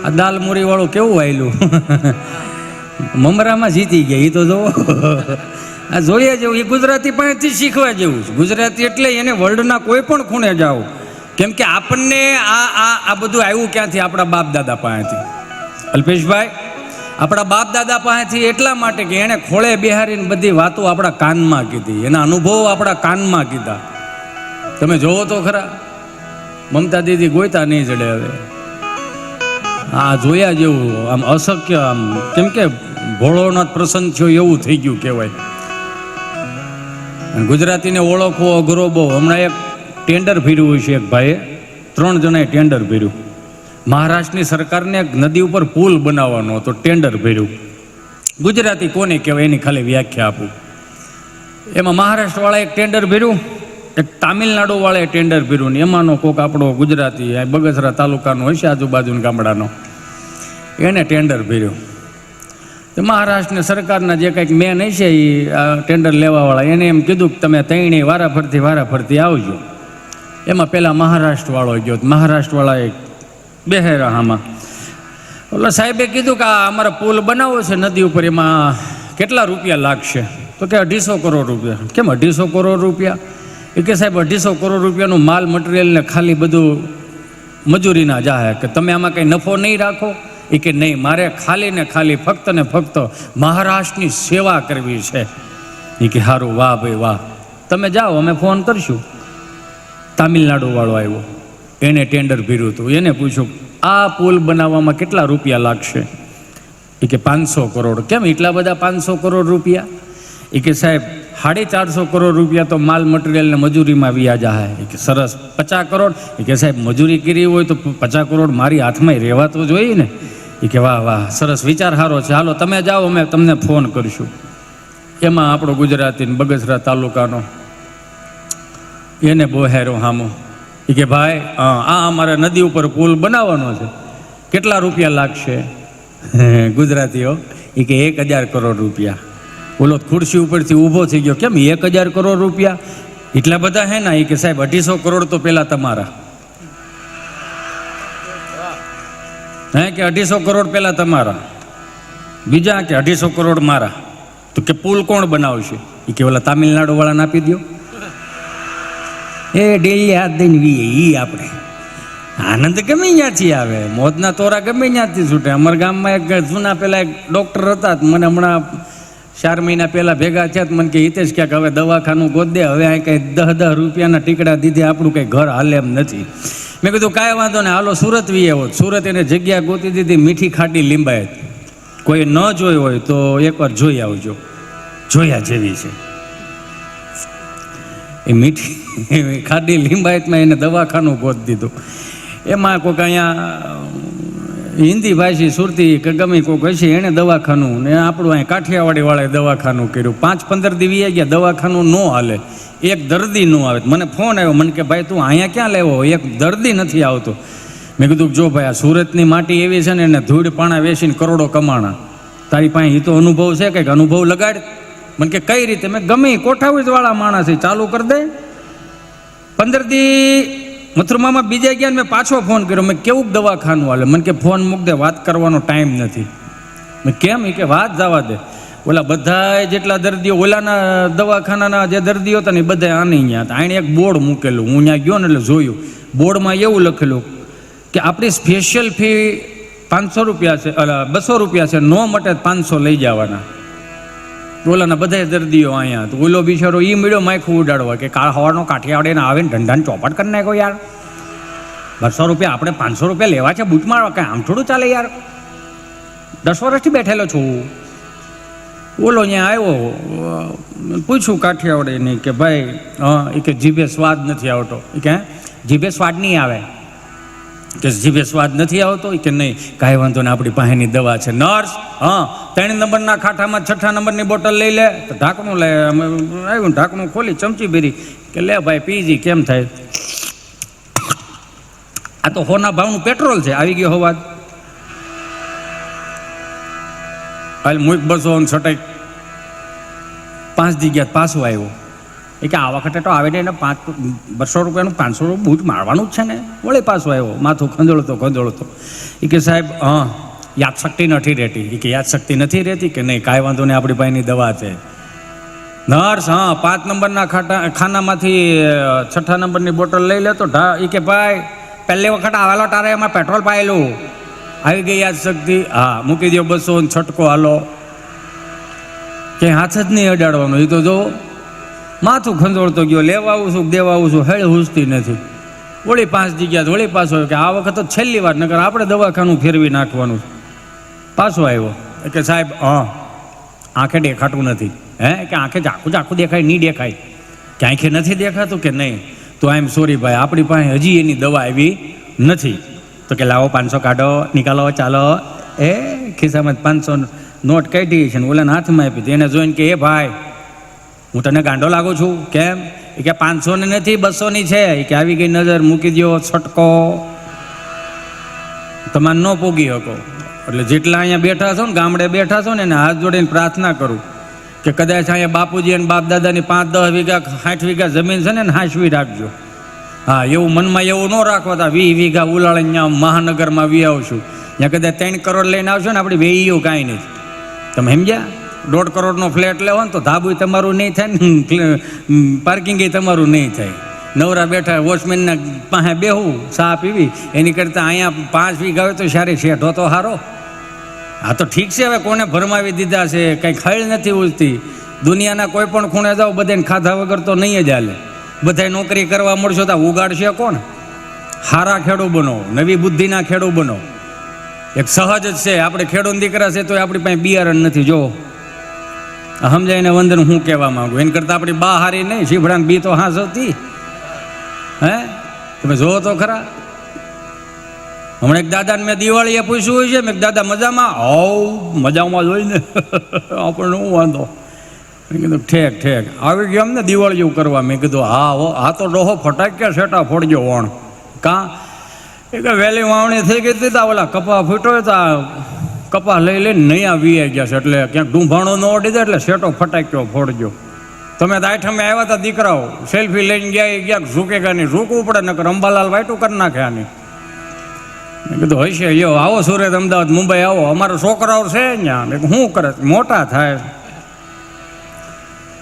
આ દાલ મૂરી વાળું કેવું આવેલું મમરામાં જીતી ગયા. એ તો જો આ જોઈએ જેવું, એ ગુજરાતી પાસેથી શીખવા જેવું છે. ગુજરાતી એટલે એને વર્લ્ડના કોઈ પણ ખૂણે જાઓ, કેમ કે આપણને આ બધું આવ્યું ક્યાંથી? આપણા બાપ દાદા પાસેથી. અલ્પેશભાઈ, આપણા બાપ દાદા પાસેથી એટલા માટે કે એણે ખોળે બિહારીને બધી વાતો આપણા કાનમાં કીધી, એના અનુભવો આપણા કાનમાં કીધા. તમે જોવો તો ખરા, મમતા દીદી ગોયતા નહીં જડે હવે. આ જોયા જેવું, આમ અશક્ય, આમ કેમ કે ભોળોનાથ પ્રસન્ન થયો એવું થઈ ગયું કહેવાય. ગુજરાતીને ઓળખવો અઘરો બહુ. હમણાં એક ટેન્ડર ભર્યું છે એક ભાઈએ, 3 જણાએ ટેન્ડર ભર્યું. મહારાષ્ટ્રની સરકારને એક નદી ઉપર પુલ બનાવવાનો હતો, ટેન્ડર ભર્યું. ગુજરાતી કોને કહેવાય એની ખાલી વ્યાખ્યા આપું. એમાં મહારાષ્ટ્રવાળાએ એક ટેન્ડર ભર્યું, એક તામિલનાડુવાળાએ ટેન્ડર ભર્યું. ને એમાંનો કોક આપણો ગુજરાતી બગસરા તાલુકાનો હશે, આજુબાજુના ગામડાનો, એને ટેન્ડર ભર્યું. તો મહારાષ્ટ્રની સરકારના જે કંઈક મેન હશે એ ટેન્ડર લેવાવાળા એને એમ કીધું કે તમે ત્રણેય વારાફરતી આવજો. એમાં પહેલાં મહારાષ્ટ્રવાળો ગયો. મહારાષ્ટ્રવાળાએ બેહેરા આમાં ઓલા સાહેબે કીધું કે આ અમારે પુલ બનાવવો છે નદી ઉપર, એમાં કેટલા રૂપિયા લાગશે? તો કે 250 કરોડ રૂપિયા. કેમ 250 કરોડ રૂપિયા? એ કે સાહેબ 250 કરોડ રૂપિયાનું માલ મટીરિયલને ખાલી બધું મજૂરીના જાહે, કે તમે આમાં કંઈ નફો નહીં રાખો? એ કે નહીં, મારે ખાલી ને ખાલી ફક્ત ને ફક્ત મહારાષ્ટ્રની સેવા કરવી છે. એ કે સારું, વાહ ભાઈ વાહ, તમે જાઓ, અમે ફોન કરશું. તામિલનાડુવાળો આવ્યો, એને ટેન્ડર ભર્યું હતું. એને પૂછ્યું આ પુલ બનાવવામાં કેટલા રૂપિયા લાગશે? એ કે 500 કરોડ. કેમ એટલા બધા 500 કરોડ રૂપિયા? એ કે સાહેબ 450 કરોડ રૂપિયા તો માલ મટીરિયલને મજૂરીમાં વ્યાજ હે. એ કે સરસ, 50 કરોડ. એ કે સાહેબ મજૂરી કરી હોય તો 50 કરોડ મારી હાથમાં રહેવા તો જોઈએ ને. એ કે વાહ વાહ, સરસ, વિચાર સારો છે, હાલો તમે જાઓ, અમે તમને ફોન કરીશું. એમાં આપણો ગુજરાતી બગસરા તાલુકાનો એને બોહેરો હામો. એ કે ભાઈ આ અમારે નદી ઉપર પુલ બનાવવાનો છે, કેટલા રૂપિયા લાગશે? ગુજરાતીઓ. એ કે 1000 કરોડ રૂપિયા. બોલો ખુરશી ઉપરથી ઊભો થઈ ગયો. કેમ 1000 કરોડ રૂપિયા? એટલા બધા હે ને? એ કે સાહેબ 250 કરોડ તો પેલા તમારા. હે કે 250 કરોડ પેલા તમારા, બીજા કે 250 કરોડ મારા. તો કે પુલ કોણ બનાવશે? એ કે ઓલા તામિલનાડુ વાળાને આપી દો. એ ડેલી હાથ દઈને વીએ એ આપણે આનંદ ગમે ત્યાંથી આવે, મોજના તોરા ગમે ત્યાંથી છૂટે. અમારા ગામમાં એક જૂના પેલા એક ડૉક્ટર હતા, મને હમણાં 4 મહિના પહેલાં ભેગા થયા. મને કે હિતેશ ક્યાંક હવે દવાખાનું ગોત દે, હવે અહીં કંઈ 10 રૂપિયાના ટીકડા દીધે આપણું કંઈ ઘર હાલે એમ નથી. મેં કીધું કાંઈ વાંધો નહીં, હાલો સુરત વી આવો. સુરત એને જગ્યા ગોતી દીધી, મીઠી ખાટી લીંબાયત. કોઈ ન જોઈ હોય તો એકવાર જોઈ આવજો, જોયા જેવી છે. એ મીઠી ખાટી લીંબાયતમાં એને દવાખાનું ગોતી દીધું. એમાં કોઈક અહીંયા હિન્દી ભાષી સુરતી કે ગમે કોઈક હશે એણે દવાખાનું, ને આપણું અહીં કાઠિયાવાડી વાળાએ દવાખાનું કર્યું. 5-15 દી વી ગયા, દવાખાનું ન હાલે, એક દર્દી ન આવે. મને ફોન આવ્યો, મને કે ભાઈ તું અહીંયા ક્યાં લેવો, એક દર્દી નથી આવતો. મેં કીધું જો ભાઈ આ સુરતની માટી એવી છે ને, એને ધૂળ પાણા વેચીને કરોડો કમાણા. તારી પાસે એ તો અનુભવ છે, કંઈક અનુભવ લગાડ. મને કે કઈ રીતે? મેં ગમે કોઠાવીસ વાળા માણસ છે, ચાલુ કરી દે. 15 દી મથુરામાં બીજા ગયા, મેં પાછો ફોન કર્યો. મેં કેવું દવાખાનું હાલે? મને કે ફોન મૂક દે, વાત કરવાનો ટાઈમ નથી. મેં કેમ? એ કે વાત જવા દે. ઓલા બધા જેટલા દર્દીઓ, ઓલાના દવાખાનાના જે દર્દીઓ હતા ને એ બધા આની અહીંયા હતા. આણે એક બોર્ડ મૂકેલું, હું ત્યાં ગયો ને એટલે જોયું. બોર્ડમાં એવું લખેલું કે આપણી સ્પેશિયલ ફી 500 રૂપિયા છે, 200 રૂપિયા છે, નો મટે 500 લઈ જવાના. ઓલાના બધા દર્દીઓ અહીંયા. તો ઓલો બિચારો એ મળ્યો માયખું ઉડાડવા કે હવાનો કાઠિયાવાડીને આવે ને ઢંઢાને ચોપટ કરી નાખો યાર. 200 રૂપિયા આપણે 500 રૂપિયા લેવા છે બૂટ મારવા, કાંઈ આમ થોડું ચાલે યાર. 10 વર્ષથી બેઠેલો છું. ઓલો અહીંયા આવ્યો, પૂછ્યું કાઠિયાવાડીને કે ભાઈ એ કે જીભે સ્વાદ નથી આવતો. એ કે જીભે સ્વાદ નહીં આવે? કે જીભે સ્વાદ નથી આવતો? કે નહીં, કાંઈ વાંધો ને, આપણી પાસેની દવા છે. નર્સ, 3 નંબરના ખાટામાં 6 નંબરની બોટલ લઈ લે. તો ઢાંકણું લે, આવ્યું ઢાંકણું ખોલી ચમચી ભરી કે લે ભાઈ પીજી. કેમ થાય? આ તો હોના ભાવનું પેટ્રોલ છે. આવી ગયો હોવાજ હાલ મુક 200 છટાઈ 5 દી ગયા, પાછો આવ્યો. એ કે આ વખતે તો આવે ને એને 200 રૂપિયાનું 500 રૂપિયા બૂટ મારવાનું જ છે ને. વળી પાછો આવ્યો, માથું ખંજોળતો. એ કે સાહેબ યાદશક્તિ નથી રહેતી. એ કે યાદશક્તિ નથી રહેતી કે નહીં, કાંઈ વાંધો નહીં, આપણી પાસેની દવા છે. નર્સ 5 નંબરના ખાનામાંથી 6 નંબરની બોટલ લઈ લેતો. એ કે ભાઈ પહેલી વખત આવેલો તારે એમાં પેટ્રોલ પાયેલું, આવી ગઈ યાદશક્તિ, હા મૂકી દો 200 છટકો હાલો. કે હાથ જ નહીં અડાડવાનો. એ તો જો માથું ખંજોળતો ગયો, લેવા આવું છું દેવા આવું છું, હેળ હુસતી નથી. વળી 5 જગ્યા વળી પાછો કે આ વખત તો છેલ્લી વાર, નકર આપણે દવાખાનું ફેરવી નાખવાનું. પાછો આવ્યો કે સાહેબ આંખે દેખાતું નથી. કે આંખે આખું દેખાય, નહીં દેખાય કે આંખે નથી દેખાતું કે નહીં. તો આઈ એમ સોરી ભાઈ, આપણી પાસે હજી એની દવા આવી નથી. તો કે લાવો 500 કાઢો, નિકાલો, ચાલો. ખિસ્સામાં 500 નોટ કાઢી છે ને ઓલાના હાથમાં આપી. એને જોઈને કે એ ભાઈ હું તને ગાંડો લાગુ છું કેમ? એ કે 500 ની નથી 200 ની છે. એ કે આવી ગઈ નજર, મૂકી દો છટકો, તમારે ન પોગી શકો. એટલે જેટલા અહીંયા બેઠા છો ને, ગામડે બેઠા છો ને, એને હાથ જોડીને પ્રાર્થના કરું કે કદાચ અહીંયા બાપુજી અને બાપ દાદાની 5-10 વીઘા 60 વીઘા જમીન છે ને હાંસવી રાખજો. હા એવું મનમાં એવું ન રાખો. 20 વીઘા ઉલાળીને મહાનગરમાં વી આવશું, ત્યાં કદાચ 3 કરોડ લઈને આવશો ને, આપણે વેઈયું કાંઈ નહીં. તમે સમજ્યા? 1.5 કરોડનો ફ્લેટ લેવો ને તો ધાબુ તમારું નહીં થાય ને, પાર્કિંગ તમારું નહીં થાય. નવરા બેઠા વોચમેનના પાસે બેહવું, ચા પીવી, એની કરતાં અહીંયા 5 વીઘા હોય તો સારી શેઠો તો સારો. હા તો ઠીક છે, હવે કોને ભરમાવી દીધા છે, કંઈ ખૈળ નથી ઉલતી. દુનિયાના કોઈ પણ ખૂણે જાઓ, બધાને ખાધા વગર તો નહીં જ હાલે. બધા નોકરી કરવા મળશો તો ઉગાડશે કોણ? હારા ખેડૂ બનો, નવી બુદ્ધિના ખેડૂ બનો. એક સહજ જ છે, આપણે ખેડૂત દીકરા છે તો આપણી પાસે બિયારણ નથી. જો સમજાઈને વંદન હું કહેવા માંગુ, એની કરતાં આપણી બા હારી નહીં, શીભડાને બી તો હાંસ હતી. તમે જોવો તો ખરા. હમણાં એક દાદાને મેં દિવાળીએ પૂછ્યું હોય છે, મેં દાદા મજામાં? મજામાં જોઈ ને આપણને શું વાંધો? મેં કીધું ઠેક આવી ગયો અમને દિવાળીઓ કરવા. મેં કીધું હા તો ડોહો ફટાક્યા સેટા ફોડજો વણ. કાં? એ કે વહેલી વાવણી થઈ ગઈ હતી, ઓલા કપા ફૂટ્યો તા, કપા લઈ લઈને નયા વીએ ગયા છે, એટલે ક્યાંક ડૂંભાણો ન ઓડી જાય એટલે સેટો ફટાક્યો ફોડજો. તમે તો આઠમે આવ્યા હતા દીકરાઓ, સેલ્ફી લઈને ગયા ઝૂકેગા નહીં, ઝૂકવું પડે નકર અંબાલાલ વાયટું કરી નાખે આની. મેં કીધું હશે યો, આવો સુરત, અમદાવાદ, મુંબઈ આવો, અમારા છોકરાઓ છે ત્યાં. મેં શું કરે? મોટા થાય.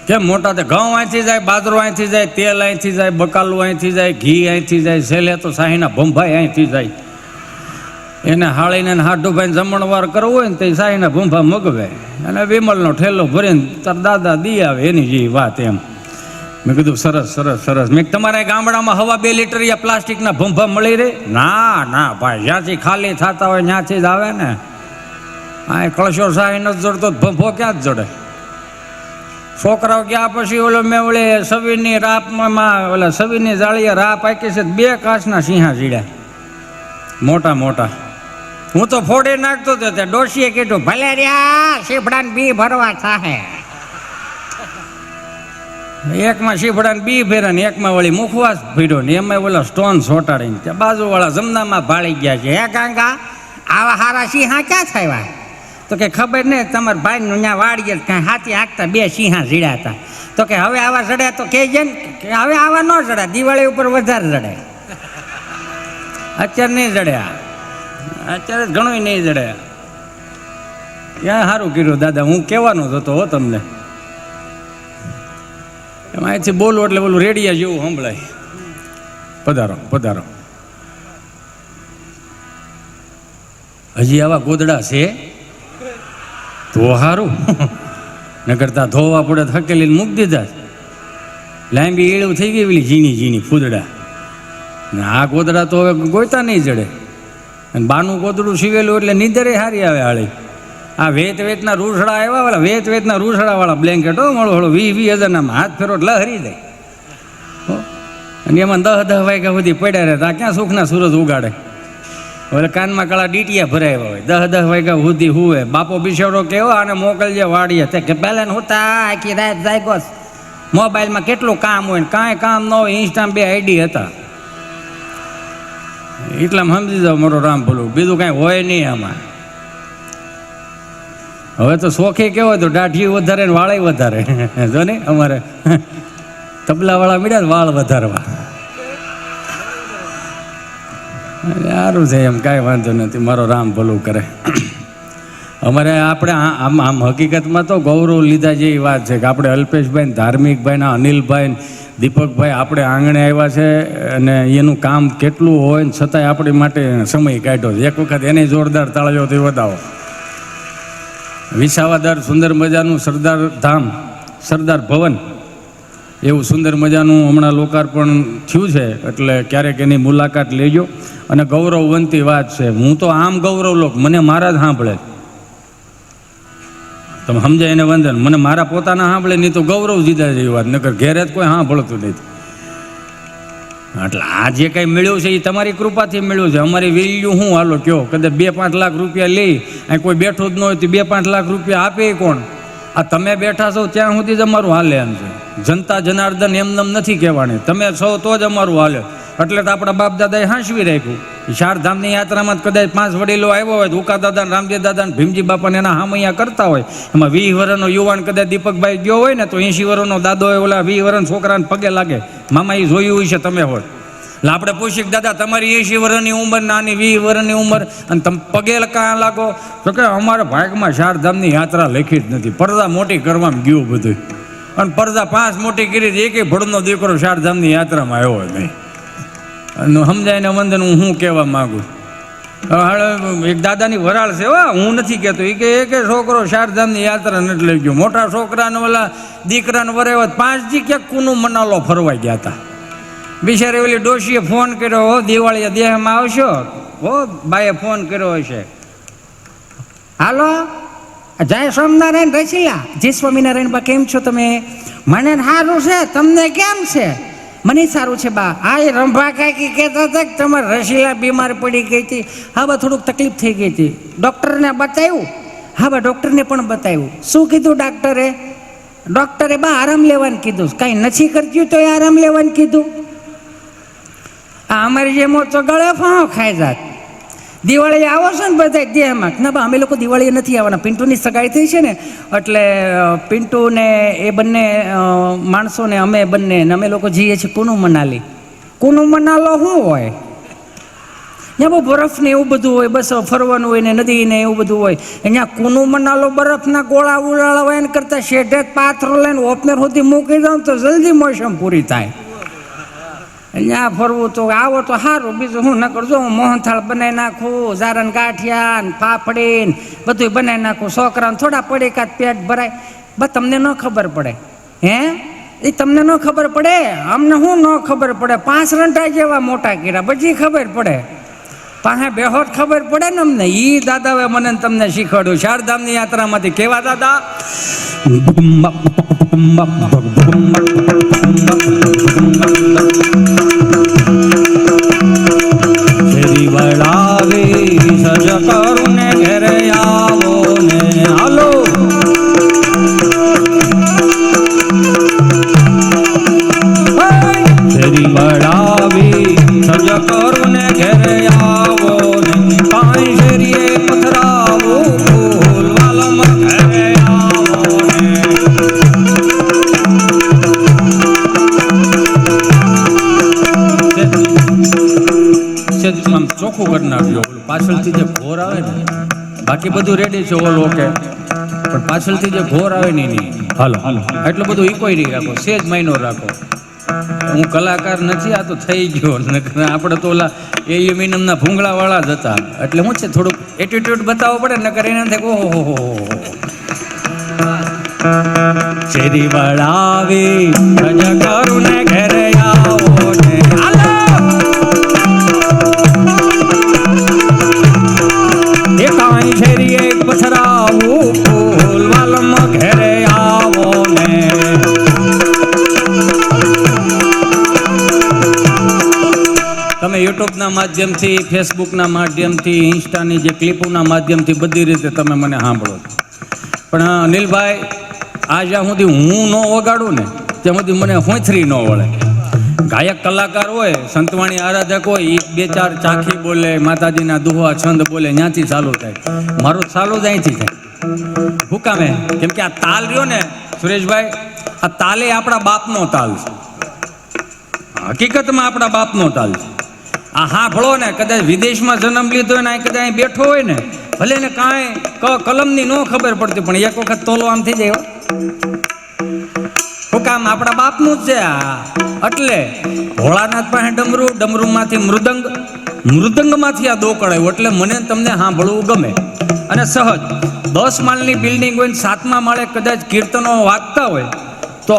કેમ મોટા થાય? ઘઉં અહીંથી જાય, બાજરો અહીંથી જાય, તેલ અહીંથી જાય, બકાલું અહીંથી જાય, ઘી અહીંથી જાય, છેલ્લે તો શાહીના ભંભાઈ અહીંથી જાય. એને હાળીને હાડુભાઈને જમણવાર કરવું હોય ને તો શાહીના ભૂંભા મગવે અને વિમલનો ઠેલો ભરીને તાર દાદા દી આવે, એની જે વાત એમ. મેં કીધું સરસ. મેં તમારા ગામડામાં હવા 2 લીટર યા પ્લાસ્ટિકના ભૂંભા મળી રહે? ના ભાઈ, જ્યાંથી ખાલી થતા હોય ત્યાંથી જ આવે ને. આ કળશો શાહી નથી જડતો, ભૂંભો ક્યાં જ જડે? છોકરાઓ ગયા પછી ઓલો મેં ઓલે સવીરની રાપમાં, ઓલા સવીરની જાળીએ રાપ આંકી છે, 2 કાચના સિંહા જીડ્યા મોટા. હું તો ફોડી નાખતો હતો, ત્યાં ડોશીએ કીધું ભલે રહ્યા શીફડાને બી ભરવા થાહે. એકમાં શીફડાને બી ભર્યા ને એકમાં વળી મુખવાસ ભર્યો ને એમાં ઓલા સ્ટોન સોટાડીને ત્યાં બાજુવાળા જમનામાં ભાળી ગયા છે. હે કાંગા, આવા હારા સિંહા ક્યાં થયા? તો કે ખબર નહીં, તમારા ભાઈનું ત્યાં વાડીએ કાંઈ હાથી હાંકતા 2 સિંહા જીડ્યા હતા. તો કે હવે આવા જડ્યા તો કહેજે ને કે હવે આવા ન જડ્યા, દિવાળી ઉપર વધારે જડે. અત્યારે નહીં જડ્યા, અત્યારે ઘણું નહીં જડ્યા. ત્યાં સારું કર્યું દાદા, હું કહેવાનો જ હતો હો તમને. એમાં અહીંથી બોલું એટલે બોલું રેડિયા જેવું સંભળાય. પધારો. હજી આવા ગોદડા છે તો સારું, ન કરતા ધોવા પડે થકેલીને મૂકી દીધા. લાંબી એળું થઈ ગઈ પેલી ઝીણી ફૂદડા. આ ગોદડા તો હવે ગોયતા નહીં જડે. અને બાનું ગોદડું સીવેલું એટલે નીંદરે સારી આવે હાળી. આ વેતના રૂસડા આવ્યા, વાળા વેતના રૂસડાવાળા બ્લેન્કેટો મળો 20,000 હાથ ફેરો લહરી જાય. અને એમાં 10 વાગ્યા સુધી પડ્યા રહેતા, ક્યાં સુખના સૂરજ ઉગાડે. હવે કાનમાં કાળા ડીટીયા ભરાયા હોય, 10 વાગ્યા સુધી હુવે. બાપો બિચારો કેવો આને મોકલજે વાડીએ, તે કે પહેલા હોતા આખી રાત જાગ્યો. મોબાઈલમાં કેટલું કામ હોય ને કાંઈ કામ ન હોય, ઇન્સ્ટામાં 2 આઈડી હતા. એટલામાં સમજી જાઓ મારો રામ ભલું, બીજું કાંઈ હોય નહીં આમાં. હવે તો શોખી કેવો તો દાઢી વધારે ને વાળે વધારે. જો ને અમારે તબલાવાળા મળ્યા વાળ વધારવા. સારું છે એમ, કાંઈ વાંધો નથી, મારો રામ ભલું કરે. અમારે આપણે આમ હકીકતમાં તો ગૌરવ લીધા જેવી વાત છે કે આપણે અલ્પેશભાઈ, ધાર્મિકભાઈ, અનિલભાઈ, દીપકભાઈ આપણે આંગણે આવ્યા છે અને એનું કામ કેટલું હોય ને છતાંય આપણી માટે સમય કાઢ્યો છે. એક વખત એને જોરદાર તાળીઓથી વધાવો. વિસાવાદર સુંદર મજાનું સરદાર ધામ, સરદાર ભવન એવું સુંદર મજાનું હમણાં લોકાર્પણ થયું છે, એટલે ક્યારેક એની મુલાકાત લેજો. અને ગૌરવવંતી વાત છે, હું તો આમ ગૌરવ લોક, મને મારા જ સાંભળે, તમે સમજાય એને વંદન, મને મારા પોતાના સાંભળે નહીં તો ગૌરવ જીધા જેવી વાત, નકર ઘેરે જ કોઈ સાંભળતું નથી. એટલે આ જે કંઈ મળ્યું છે એ તમારી કૃપાથી મળ્યું છે. અમારી વેલ્યુ શું હાલો કયો, કદાચ 2-5 લાખ રૂપિયા લઈ અહીં કોઈ બેઠું જ ન હોય તો 2-5 લાખ રૂપિયા આપે કોણ? આ તમે બેઠા છો ત્યાં સુધી જ અમારું હાલે એમ છે. જનતા જનાર્દન એમનેમ નથી કહેવાની, તમે છો તો જ અમારું હાલે. એટલે તો આપણા બાપ દાદાએ હાંસવી રાખ્યું. ચારધામની યાત્રામાં કદાચ 5 વડીલો આવ્યો હોય, ઉકા દાદા, રામદેવ દાદા, ભીમજી બાપાને એના હામૈયા કરતા હોય, એમાં 20 વર્ષનો યુવાન કદાચ દીપકભાઈ ગયો હોય ને તો 80 વર્ષનો દાદો હોય, ઓલા 20 વર્ષ છોકરાને પગે લાગે, મામા એ જોયું હોય છે તમે હોય. એટલે આપણે પૂછીએ દાદા તમારી 80 વર્ષની ઉંમર, નાની 20 વર્ષની ઉંમર, અને તમે પગે કાં લાગો? તો કે અમારા ભાગમાં ચારધામની યાત્રા લખી જ નથી, પડદા મોટી કરવામાં ગયું બધું, અને પડદા 5 મોટી કરી એકે ભડનો દીકરો ચારધામની યાત્રામાં આવ્યો નહીં. સમજાયને વંદન હું શું કહેવા માગું. એક દાદાની વરાળ છે, હું નથી કહેતો, એ કે એક છોકરો ચારધામની યાત્રા નથી લઈ ગયો. મોટા છોકરાને ઓલા દીકરાને વરેવા 5 દી ક્યાંક કુનું મનાલો ફરવા ગયા હતા. બિચારી ઓલી ડોશીએ ફોન કર્યો, હો દિવાળીએ દેહમાં આવશો? હો બાએ ફોન કર્યો હશે. હાલો જય સ્વામિનારાયણ રસીલા, જય સ્વામિનારાયણ બા, કેમ છો તમે? મને સારું છે, તમને કેમ છે? મને સારું છે બા. આ એ રંભા કાકી કહેતા હતા કે તમારે રસીલા બીમાર પડી ગઈ હતી. હા બા થોડુંક તકલીફ થઈ ગઈ હતી. ડૉક્ટરને બતાવ્યું? હા બા ડૉક્ટરને પણ બતાવ્યું. શું કીધું ડૉક્ટરે? ડૉક્ટરે બા આરામ લેવાનું કીધું. કાંઈ નથી કરતું તો આરામ લેવાનું કીધું. આ અમારી જેમ તો ગળે ફાંો ખાઈ જાત. દિવાળી આવો છો ને બધા દેહમાં? ના બા અમે લોકો દિવાળીએ નથી આવવાના, પિન્ટુની સગાઈ થઈ છે ને એટલે પિન્ટુને એ બંને માણસોને અમે બંને અમે લોકો જઈએ છીએ કુનું મનાલી. કુનું મનાલો શું હોય? ત્યાં બહુ બરફ ને એવું બધું હોય, બસ ફરવાનું હોય ને નદી ને એવું બધું હોય. અહીંયા કુનું મનાલો બરફના ગોળા ઉડાડવા એને કરતાં શેઢે પાથરો લઈને ઓપનર સુધી મૂકી દઉં તો જલ્દી મોસમ પૂરી થાય. અહીંયા ફરવું તો આવો તો સારું, બીજું હું ન કરજો. હું મોહનથાળ બનાવી નાખું, જારણ ગાંઠિયા ને ફાફડી ને બધું બનાવી નાખું. છોકરાને થોડા પડે કાં પેટ ભરાય. બસ તમને ન ખબર પડે? હે એ તમને ન ખબર પડે? અમને શું ન ખબર પડે? 5 રંટા જેવા મોટા કર્યા પછી ખબર પડે. પાસે બેહોટ ખબર પડે ને અમને. એ દાદાએ મને તમને શીખવાડ્યું ચારધામની યાત્રામાંથી. કેવા દાદા? વળાવે સજ કરું ને ઘરે આવો ને હાલો. શેરી વળાવી સજ કરું ને ઘરે આવો ને કાંઈ શેરીએ પથરાવો વાલમ ઘરે આવો ને. આમ ચોખ્ખું કરી નાખજો. પાછળથી જે ઘોર આવે ને, બાકી બધું રેડી છે ઓલ ઓકે, પણ પાછળથી જે ઘોર આવે ને નહીં હાલો એટલું બધું ઇકોઈ રાખો, સેજ માઇનો રાખો. હું કલાકાર નથી, આ તો થઈ ગયો. આપણે તો ઓલા એલ્યુમિનિયમના ભૂંગળાવાળા જ હતા, એટલે શું છે થોડુંક એટીટ્યુડ બતાવવો પડે, નકર એને થાય ઓહો. શેરી વળાવી રજા કરું ને ઘરે આવો ને હાલો. કાંઈ શેરીએ પથરાવું ફૂલ વાલમ ઘરે આવો ને. તમે યુટ્યુબના માધ્યમથી, ફેસબુકના માધ્યમથી, ઇન્સ્ટાની જે ક્લિપોના માધ્યમથી બધી રીતે તમે મને સાંભળો. પણ અનિલભાઈ આ જ્યાં સુધી હું ન વગાડું ને ત્યાં સુધી મને હોંથરી ન વળે. ગાયક કલાકાર હોય, સંતવાણી આરાધક હોય, એ 2-4 ચાખી બોલે, માતાજીના દુહા છંદ બોલે, ત્યાંથી ચાલુ થાય. મારું ચાલુ જ અહીંથી થાય. હું કામે? કેમ કે આ તાલ રહ્યો ને સુરેશભાઈ, આ તાલે આપણા બાપનો તાલ છે. હકીકતમાં આપણા બાપનો તાલ છે. આ હાંભળો ને, કદાચ વિદેશમાં જન્મ લીધો હોય ને કદાચ અહીં બેઠો હોય ને, ભલે ને કાંઈ કલમની ન ખબર પડતી, પણ એક વખત તોલો આમ થઈ જાય. શું કામ? આપણા બાપનું જ છે આ. એટલે ભોળાનાથ પાસે ડમરું, ડમરૂમાંથી મૃદંગ, મૃદંગમાંથી આ દોકળ આવ્યો. એટલે મને તમને સાંભળવું ગમે. અને સહજ 10 માળની બિલ્ડિંગ હોય ને 7મા માળે કદાચ કીર્તનો વાગતા હોય તો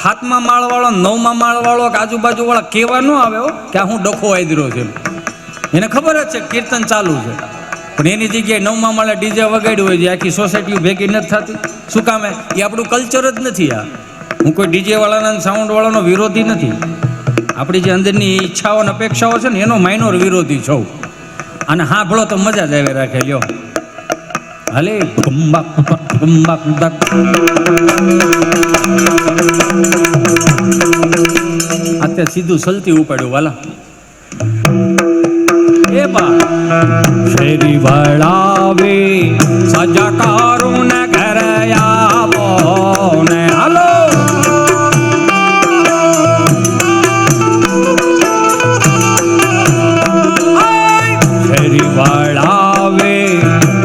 7મા માળવાળો 9મા માળવાળો કે આજુબાજુવાળા કહેવા ન આવે કે આ હું ડખો આદર્યો છે. એને ખબર જ છે કીર્તન ચાલુ છે, પણ એની જગ્યાએ 9મા માળે ડીજે વગાડ્યું હોય, જે આખી સોસાયટી ભેગી નથી થતી. શું કામે? એ આપણું કલ્ચર જ નથી. આ હું કોઈ ડીજે વાળાના સાઉન્ડ વાળાનો વિરોધી નથી. આપણી જે અંદરની ઈચ્છાઓ અને અપેક્ષાઓ છે ને એનો માઇનોર વિરોધી છું. અને સાંભળો તો મજા જ આવે રાખે. લ્યો હાલે કુંબાક કુંબાક અત્યારે સીધું સલતી ઉપાડ્યું વાલા. એ બા શેરી વળાવે સજાકારું ને ઘરે આવો ને હાલો. શેરી વળાવે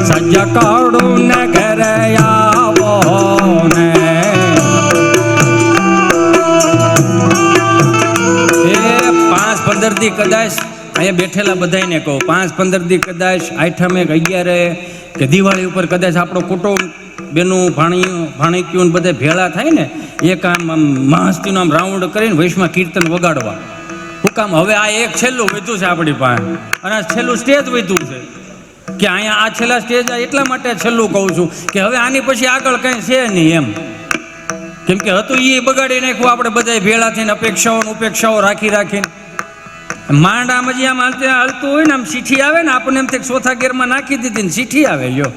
સજાકારું ને ઘરે આવો ને. એ 5-15 દી કદાચ અહીંયા બેઠેલા બધાને કહું, 5-15 દી કદાચ આઠમે કે 11 કે દિવાળી ઉપર કદાચ આપણો કુટુંબ બેનું ભાણીક્યું બધા ભેળા થાય ને, એક આમ મસ્તીનું આમ રાઉન્ડ કરીને વૈશમાં કીર્તન વગાડવા. શું કામ? હવે આ એક છેલ્લું વધ્યું છે આપણી પાસે, અને આ છેલ્લું સ્ટેજ વધ્યું છે કે અહીંયા આ છેલ્લા સ્ટેજ એટલા માટે છેલ્લું કહું છું કે હવે આની પછી આગળ કંઈ છે નહીં એમ. કેમ કે હતું એ બગાડી નાખ્યું આપણે બધા ભેળા થઈને, અપેક્ષાઓ ઉપેક્ષાઓ રાખીને. માંડ આમ હજી આમ હાલતું હોય ને, આમ ચીઠી આવે ને આપણને એમ થાય ચોથા ગેરમાં નાખી દીધી ને ચીઠી આવે. લ્યો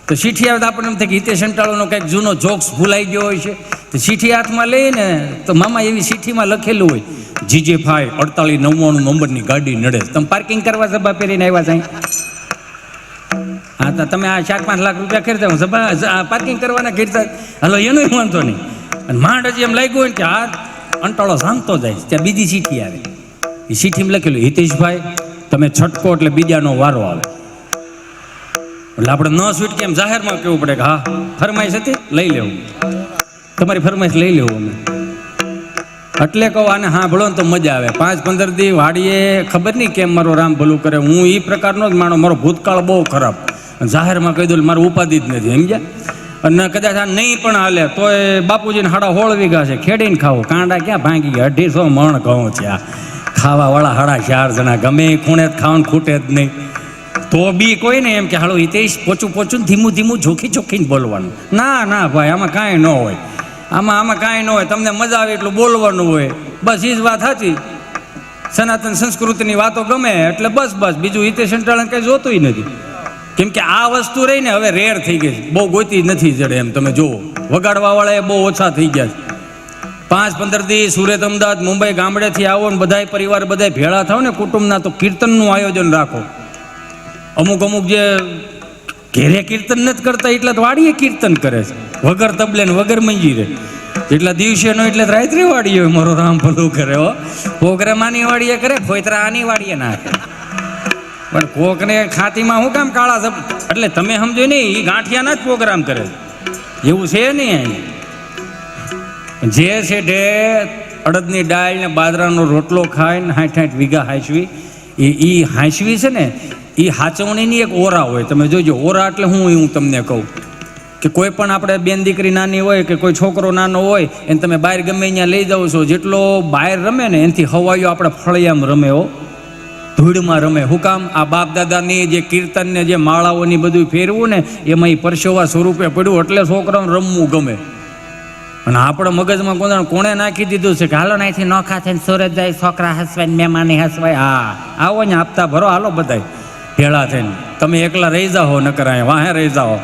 તો ચીઠી આવે તો આપણને એમ થાય કે હિતેશ અંટાળોનો કંઈક જૂનો જોક્સ ભૂલાઈ ગયો હોય છે. તો ચીઠી હાથમાં લઈને તો મામા એવી ચીઠીમાં લખેલું હોય, જીજે ભાઈ 4899 નંબરની ગાડી નડે, તમે પાર્કિંગ કરવા સભા પહેરીને આવ્યા સાહેબ. હા તો તમે આ 4-5 લાખ રૂપિયા ખર્ચા, હું સભા પાર્કિંગ કરવાના ખર્ચા, હાલો એનો વાંધો નહીં. અને માંડ હજી એમ લાગ્યું હોય કે આ અંટાળો સાંગતો જાય, ત્યાં બીજી ચીઠી આવે. એ ચીઠીમાં લખેલું, હિતેશભાઈ તમે છટકો એટલે બીજાનો વારો આવે. એટલે આપણે ન સ્વીટ કેમ જાહેરમાં કહેવું પડે કે હા ફરમાઈશ હતી લઈ લેવું, તમારી ફરમાઈશ લઈ લેવું અમે. એટલે કહું આને સાંભળો ને તો મજા આવે. 5-15 દી વાડીએ ખબર નહીં કેમ મારો રામ ભલું કરે. હું એ પ્રકારનો જ માણો, મારો ભૂતકાળ બહુ ખરાબ. જાહેરમાં કહી દઉં મારું ઉપાધિ જ નથી, સમજ્યા? અને કદાચ આ નહીં પણ હાલે તોય બાપુજીને 16.5 વીઘા છે, ખેડીને ખાવું. કાંડા ક્યાં ભાંગી ગયા? 250 મણ ઘઉં છે. આ ખાવાવાળા 4.5 જણા, ગમે એ ખૂણે જ ખાવાનું ખૂટે જ નહીં. તો બી કોઈ ને એમ કે હાલો હિતેશ પોચું ધીમું જોખીને બોલવાનું. ના ભાઈ, આમાં કાંઈ ન હોય. આમાં કાંઈ ન હોય. તમને મજા આવે એટલું બોલવાનું હોય, બસ એ જ વાત સાચી. સનાતન સંસ્કૃતિની વાતો ગમે એટલે બસ બીજું હિતેશ અંટાળાને કંઈ જોતું નથી. કેમ કે આ વસ્તુ રહીને હવે રેર થઈ ગઈ છે, બહુ ગોતી નથી જડે એમ. તમે જુઓ વગાડવાવાળા એ બહુ ઓછા થઈ ગયા છે. 5-15 દી સુરત, અમદાવાદ, મુંબઈ ગામડેથી આવો ને બધાય પરિવાર બધા ભેળા થાવ ને કુટુંબના, તો કીર્તનનું આયોજન રાખો. અમુક જે ઘેરે કીર્તન નથી કરતા એટલે તો વાડીએ કીર્તન કરે છે, વગર તબલે ને વગર મંજીરે. જેટલા દિવસે નો એટલે રાત્રે વાડીએ હોય. મારો રામ ભલું કરે હો. પ્રોગ્રામ આની વાડીએ કરે, ફોતરા આની વાડીએ નાખે. પણ કોકને ખાતીમાં શું કામ કાળા? એટલે તમે સમજો નહીં, એ ગાંઠિયાના જ પ્રોગ્રામ કરે, એવું છે નહીં. જે છે ઢે અડદની દાળ ને બાજરાનો રોટલો ખાય ને 60-60 વીઘા હાંસવી, એ હાંસવી છે ને એ હાચવણીની એક ઓરા હોય. તમે જોજો ઓરા એટલે હું તમને કહું કે કોઈ પણ આપણે બેન દીકરી નાની હોય કે કોઈ છોકરો નાનો હોય એને તમે બહાર ગમે અહીંયા લઈ જાઓ છો, જેટલો બહાર રમે ને એનાથી હવાઈઓ આપણે ફળિયામ રમે હો, ધૂળમાં રમે. શું કામ? આ બાપ દાદાની જે કીર્તન ને જે માળાઓની બધું ફેરવું ને એમાં એ પરસેવા સ્વરૂપે પડ્યું, એટલે છોકરાઓને રમવું ગમે. અને આપણા મગજમાં કોણે નાખી દીધું છે કે હાલો નાથી નોખા થઈને સુરત જાય, છોકરા હસવાય, મહેમાની હસવાય. હા આવો ને, આપતા ભરો, હાલો બધા ભેળા થઈને. તમે એકલા રહી જાઓ, નકર અહીંયા વાહે રહી જાઓ,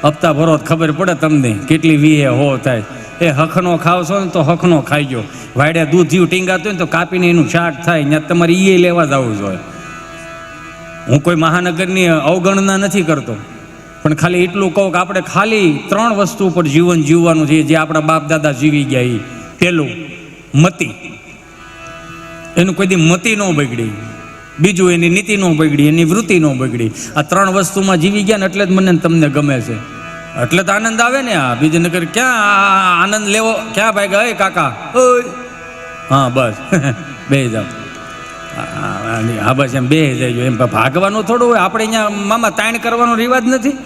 હપ્તા ભરો ખબર પડે તમને કેટલી વીએ હો થાય. એ હખનો ખાવશો ને તો હખનો ખાઈ ગયો. વાડે દૂધ જીવ ટીંગાતું હોય ને તો કાપીને એનું શાક થાય, ત્યાં તમારે એ લેવા જવું જોઈએ. હું કોઈ મહાનગરની અવગણના નથી કરતો, પણ ખાલી એટલું કહું કે આપણે ખાલી 3 વસ્તુ ઉપર જીવન જીવવાનું છે જે આપણા બાપ દાદા જીવી ગયા. એ પહેલું મતિ, એનું કોઈ દી મતિ ન બગડી, બીજું એની નીતિ ન બગડી, એની વૃત્તિ ન બગડી. આ 3 વસ્તુમાં જીવી ગયા ને એટલે જ મને તમને ગમે છે, એટલે તો આનંદ આવે ને. આ બીજી નગર ક્યાં આનંદ લેવો, ક્યાં ભાઈ ગયા કાકા? હા બસ બે જાવ, હા બસ એમ બે જાય. એમ ભાગવાનું થોડું હોય. આપણે અહીંયા મામા તાણ કરવાનો રિવાજ નથી.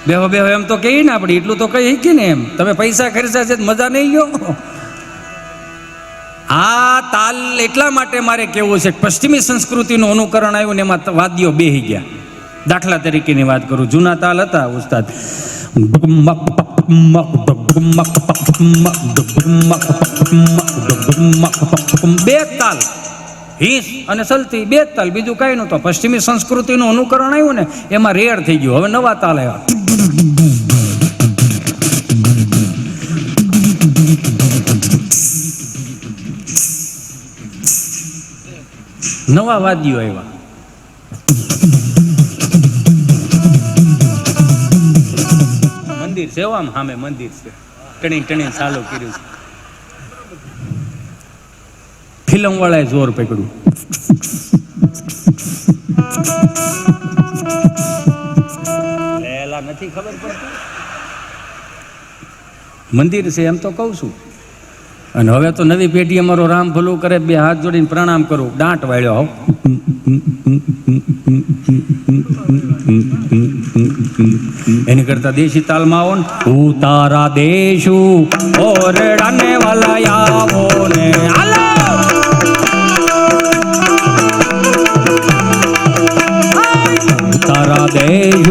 બેહો બેહો એમ તો કહીએ ને આપણે, એટલું તો કહી શીખી ને. એમ તમે પૈસા ખર્ચા છે મજા નહીં ગયો. આ તાલ એટલા માટે મારે કેવું છે, પશ્ચિમી સંસ્કૃતિનું અનુકરણ આવ્યું ને એમાં વાદ્યો બેહી ગયા. દાખલા તરીકેની વાત કરું, જૂના તાલ હતા ઉસ્તાદ, બે તાલ, હિંસ અને સલતી, બે તાલ, બીજું કાંઈ નહોતું. પશ્ચિમી સંસ્કૃતિનું અનુકરણ આવ્યું ને એમાં રેડ થઈ ગયું. હવે નવા તાલ આવ્યા, નવા વાદ્યો આવ્યા. મંદિર છે આમ સામે મંદિર છે, ટણી ટણી ચાલુ કર્યું છે. ફિલ્મ વાળાએ જોર પકડ્યું. લેલા નથી ખબર પડતી, મંદિર છે એમ તો કહું છું. અને હવે તો નવી પેઢી અમારો રામ ભલું કરે, બે હાથ જોડીને પ્રણામ કરું, દાંટ વાળ્યો. એની કરતા દેશી તાલમાં આવો ને, ઉતારા દેશુ ઓરડાને વાલા આવો ને, હાલો તારા દેશુ